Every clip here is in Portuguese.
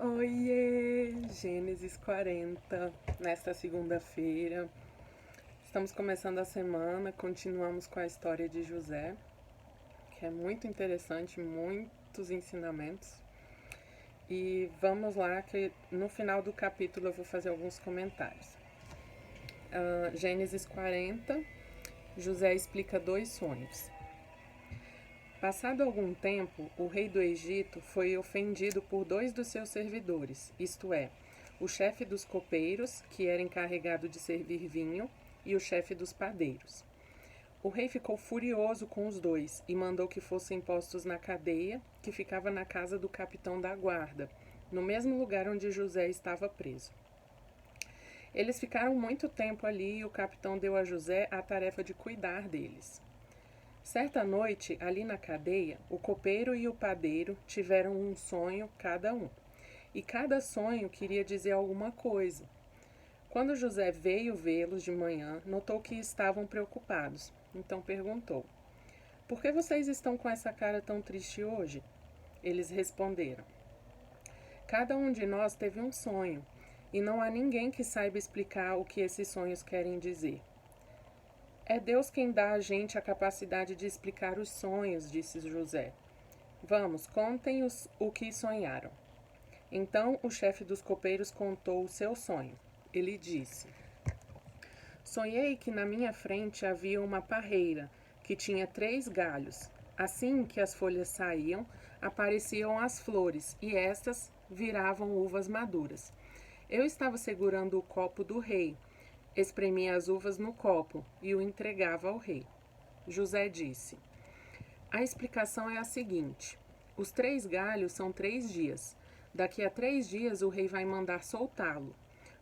Oiê! Gênesis 40, nesta segunda-feira. Estamos começando a semana, continuamos com a história de José, que é muito interessante, muitos ensinamentos. E vamos lá, que no final do capítulo eu vou fazer alguns comentários. Gênesis 40, José explica 2 sonhos. Passado algum tempo, o rei do Egito foi ofendido por 2 dos seus servidores, isto é, o chefe dos copeiros, que era encarregado de servir vinho, e o chefe dos padeiros. O rei ficou furioso com os 2 e mandou que fossem postos na cadeia, que ficava na casa do capitão da guarda, no mesmo lugar onde José estava preso. Eles ficaram muito tempo ali e o capitão deu a José a tarefa de cuidar deles. Certa noite, ali na cadeia, o copeiro e o padeiro tiveram um sonho cada um, e cada sonho queria dizer alguma coisa. Quando José veio vê-los de manhã, notou que estavam preocupados, então perguntou: "Por que vocês estão com essa cara tão triste hoje?" Eles responderam: "Cada um de nós teve um sonho, e não há ninguém que saiba explicar o que esses sonhos querem dizer." "É Deus quem dá a gente a capacidade de explicar os sonhos", disse José. "Vamos, contem o que sonharam." Então o chefe dos copeiros contou o seu sonho. Ele disse: "Sonhei que na minha frente havia uma parreira, que tinha 3 galhos. Assim que as folhas saíam, apareciam as flores, e estas viravam uvas maduras. Eu estava segurando o copo do rei. Espremia as uvas no copo e o entregava ao rei." José disse: "A explicação é a seguinte: os 3 galhos são 3 dias. Daqui a 3 dias o rei vai mandar soltá-lo.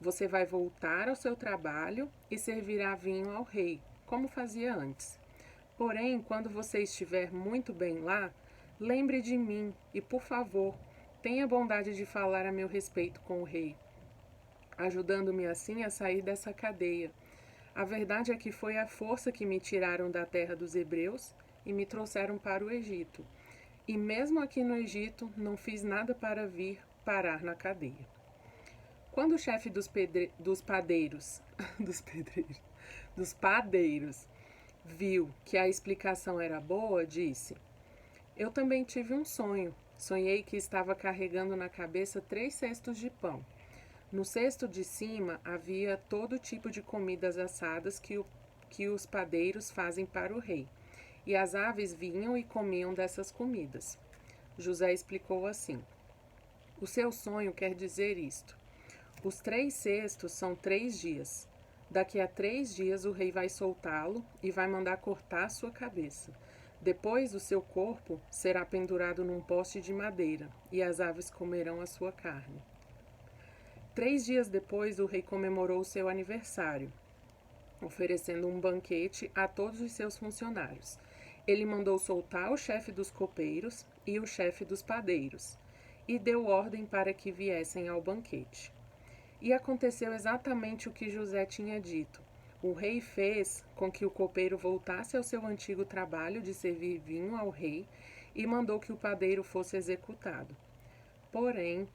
Você vai voltar ao seu trabalho e servirá vinho ao rei, como fazia antes. Porém, quando você estiver muito bem lá, lembre de mim e, por favor, tenha bondade de falar a meu respeito com o rei, ajudando-me assim a sair dessa cadeia. A verdade é que foi a força que me tiraram da terra dos hebreus e me trouxeram para o Egito. E mesmo aqui no Egito, não fiz nada para vir parar na cadeia." Quando o chefe dos padeiros, dos padeiros, viu que a explicação era boa, disse: "Eu também tive um sonho. Sonhei que estava carregando na cabeça 3 cestos de pão. No cesto de cima havia todo tipo de comidas assadas que os padeiros fazem para o rei, e as aves vinham e comiam dessas comidas." José explicou assim: "O seu sonho quer dizer isto. Os 3 cestos são 3 dias. Daqui a 3 dias o rei vai soltá-lo e vai mandar cortar sua cabeça. Depois o seu corpo será pendurado num poste de madeira, e as aves comerão a sua carne." 3 dias depois, o rei comemorou seu aniversário, oferecendo um banquete a todos os seus funcionários. Ele mandou soltar o chefe dos copeiros e o chefe dos padeiros, e deu ordem para que viessem ao banquete. E aconteceu exatamente o que José tinha dito. O rei fez com que o copeiro voltasse ao seu antigo trabalho de servir vinho ao rei e mandou que o padeiro fosse executado. Porém,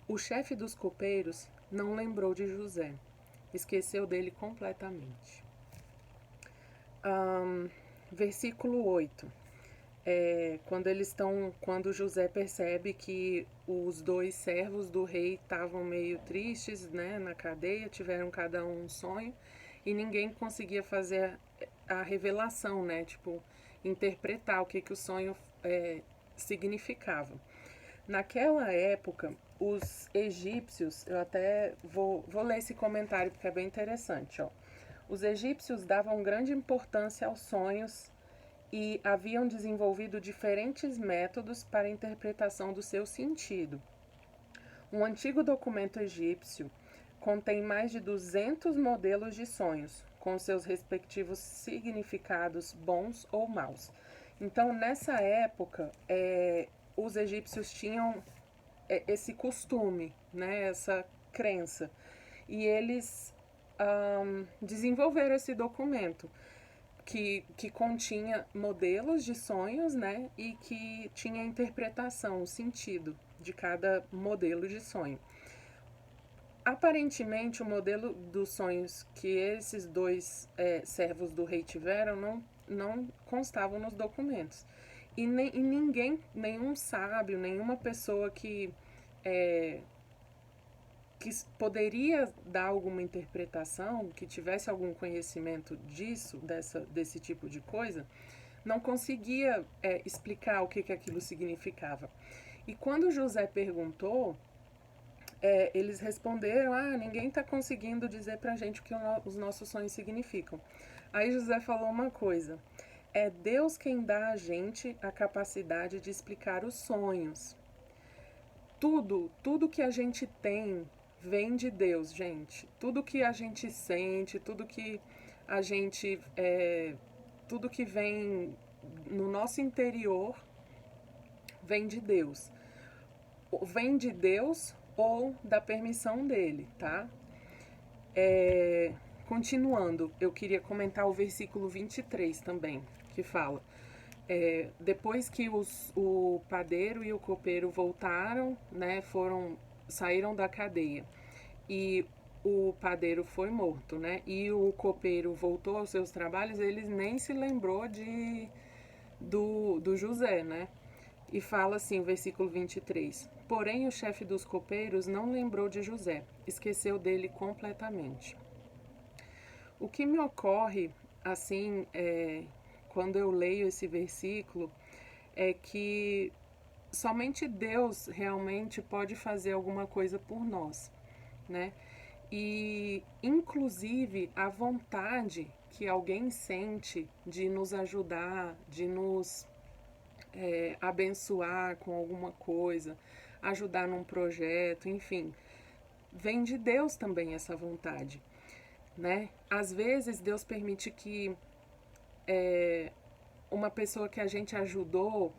o chefe dos copeiros não lembrou de José. Esqueceu dele completamente. Versículo 8. Quando José percebe que os 2 servos do rei estavam meio tristes, né, na cadeia, tiveram cada um sonho, e ninguém conseguia fazer a revelação, né, tipo, interpretar o que o sonho significava. Naquela época, os egípcios, eu até vou ler esse comentário porque é bem interessante, ó. Os egípcios davam grande importância aos sonhos e haviam desenvolvido diferentes métodos para a interpretação do seu sentido. Um antigo documento egípcio contém mais de 200 modelos de sonhos, com seus respectivos significados bons ou maus. Então, nessa época, os egípcios tinham esse costume, né, essa crença, e eles desenvolveram esse documento que continha modelos de sonhos, né, e que tinha interpretação, o sentido de cada modelo de sonho. Aparentemente, o modelo dos sonhos que esses dois servos do rei tiveram não constavam nos documentos. E ninguém, nenhum sábio, nenhuma pessoa que poderia dar alguma interpretação, que tivesse algum conhecimento desse tipo de coisa, não conseguia explicar o que aquilo significava. E quando José perguntou, eles responderam: ninguém está conseguindo dizer para a gente o que os nossos sonhos significam. Aí José falou uma coisa: é Deus quem dá a gente a capacidade de explicar os sonhos. Tudo que a gente tem vem de Deus, gente. Tudo que a gente sente, tudo que a gente, tudo que vem no nosso interior vem de Deus. Vem de Deus ou da permissão dele, tá? Continuando, eu queria comentar o versículo 23 também, que fala: depois que o padeiro e o copeiro voltaram, né, saíram da cadeia, e o padeiro foi morto, né, e o copeiro voltou aos seus trabalhos, ele nem se lembrou do José, né? E fala assim, o versículo 23: porém o chefe dos copeiros não lembrou de José, esqueceu dele completamente. O que me ocorre, assim, quando eu leio esse versículo, é que somente Deus realmente pode fazer alguma coisa por nós, né? E, inclusive, a vontade que alguém sente de nos ajudar, de nos abençoar com alguma coisa, ajudar num projeto, enfim, vem de Deus também essa vontade, né? Às vezes Deus permite que uma pessoa que a gente ajudou,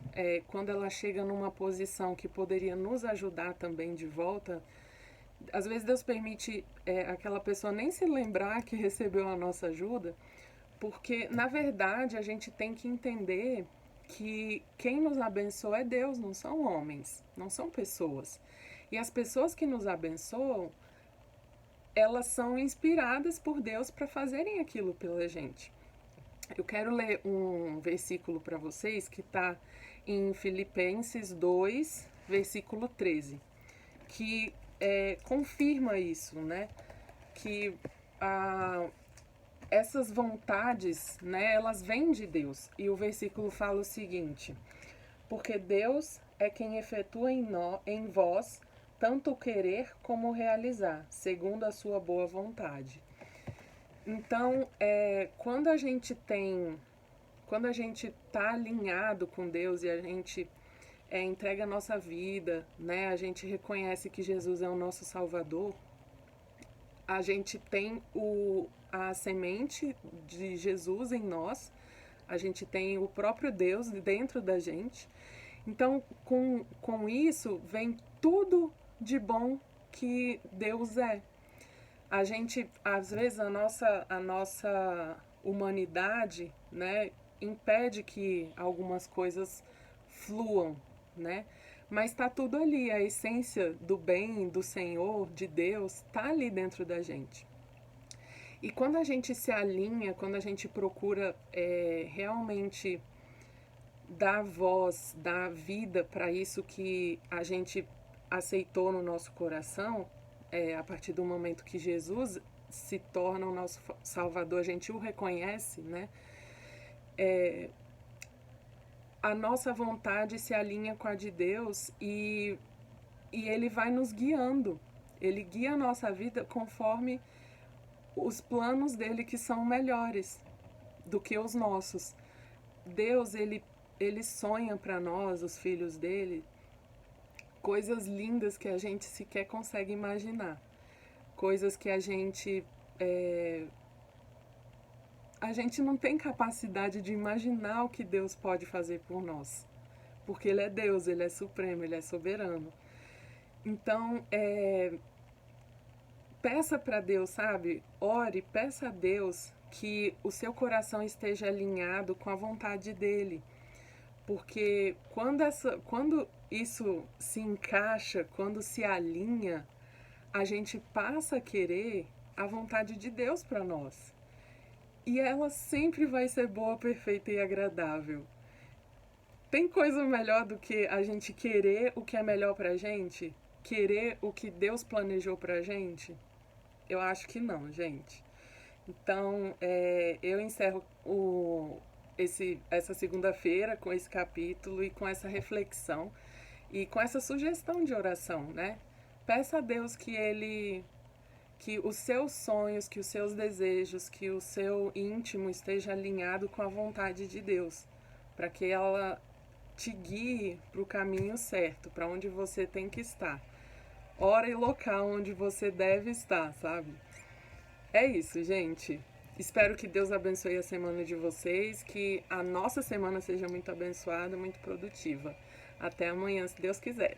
quando ela chega numa posição que poderia nos ajudar também de volta, às vezes Deus permite aquela pessoa nem se lembrar que recebeu a nossa ajuda, porque na verdade a gente tem que entender que quem nos abençoa é Deus, não são homens, não são pessoas. E as pessoas que nos abençoam, elas são inspiradas por Deus para fazerem aquilo pela gente. Eu quero ler um versículo para vocês que está em Filipenses 2, versículo 13, que confirma isso, né? Que essas vontades, né, elas vêm de Deus. E o versículo fala o seguinte: porque Deus é quem efetua em vós tanto o querer como o realizar, segundo a sua boa vontade. Então, quando a gente está alinhado com Deus e a gente entrega a nossa vida, né, a gente reconhece que Jesus é o nosso Salvador, a gente tem a semente de Jesus em nós, a gente tem o próprio Deus dentro da gente. Então, com isso, vem tudo de bom que Deus é. A gente, às vezes, a nossa humanidade, né, impede que algumas coisas fluam, né? Mas está tudo ali, a essência do bem, do Senhor, de Deus, está ali dentro da gente. E quando a gente se alinha, quando a gente procura realmente dar voz, dar vida para isso que a gente aceitou no nosso coração, a partir do momento que Jesus se torna o nosso Salvador, a gente o reconhece, né? A nossa vontade se alinha com a de Deus e Ele vai nos guiando. Ele guia a nossa vida conforme os planos dele, que são melhores do que os nossos. Deus, ele sonha para nós, os filhos dele, coisas lindas que a gente sequer consegue imaginar. Coisas que a gente não tem capacidade de imaginar o que Deus pode fazer por nós. Porque Ele é Deus, Ele é supremo, Ele é soberano. Então, peça para Deus, sabe? Ore, peça a Deus que o seu coração esteja alinhado com a vontade dEle. Porque quando isso se encaixa, quando se alinha, a gente passa a querer a vontade de Deus para nós. E ela sempre vai ser boa, perfeita e agradável. Tem coisa melhor do que a gente querer o que é melhor pra gente? Querer o que Deus planejou pra gente? Eu acho que não, gente. Então, eu encerro essa segunda-feira com esse capítulo e com essa reflexão e com essa sugestão de oração, né? Peça a Deus que os seus sonhos, que os seus desejos, que o seu íntimo esteja alinhado com a vontade de Deus, para que ela te guie para o caminho certo, para onde você tem que estar. Hora e local onde você deve estar, sabe? É isso, gente. Espero que Deus abençoe a semana de vocês, que a nossa semana seja muito abençoada, muito produtiva. Até amanhã, se Deus quiser.